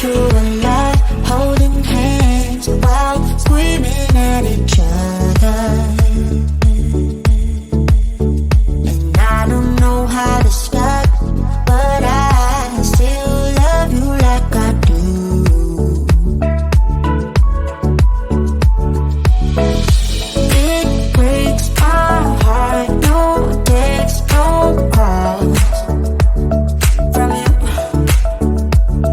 through a lot, holding hands while screaming at each other. And I don't know how to stop, but I still love you like I do. It breaks my heart, no text, no calls from you.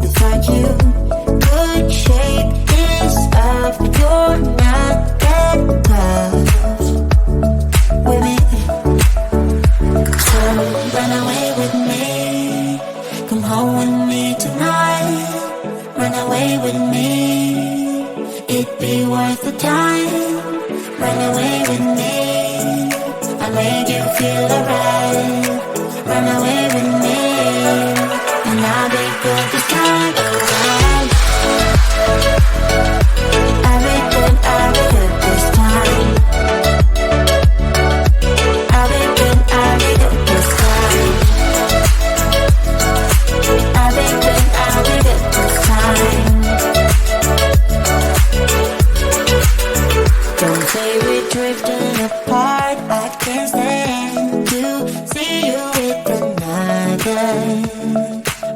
Without you, could shake this off, but you're not that tough with me. So run away with me, come home with me tonight. Run away with me, it'd be worth the time. Run away with me, I made you feel alright. Run away with me, and I'll be good this time around. I'll be good this time. I'll be good this time. I'll be good this time. Don't say we're drifting apart, I can't stand to see you with another.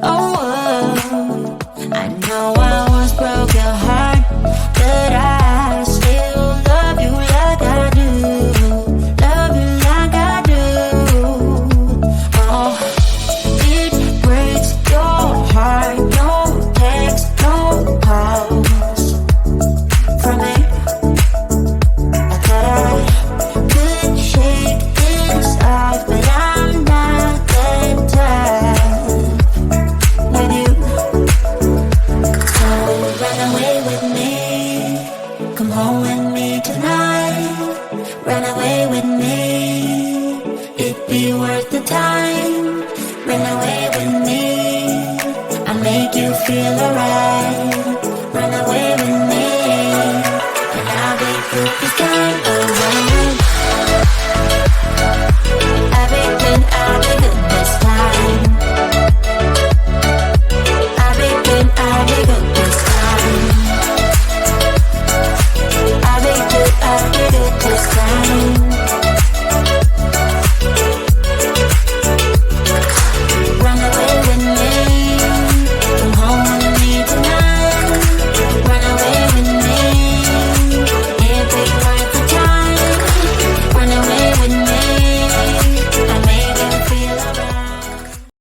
Oh, I know I once broke your heart, but I still love you like I do. Love you like I do. Oh, it breaks your heart, no text, no calls from me. I thought I could shake this off, but I'm not that tough with you. So run away with me, come home with me tonight. Run away with me, it'd be worth the time. Run away with me, I'll make you feel alright. Run away with me, and I'll be good this time around.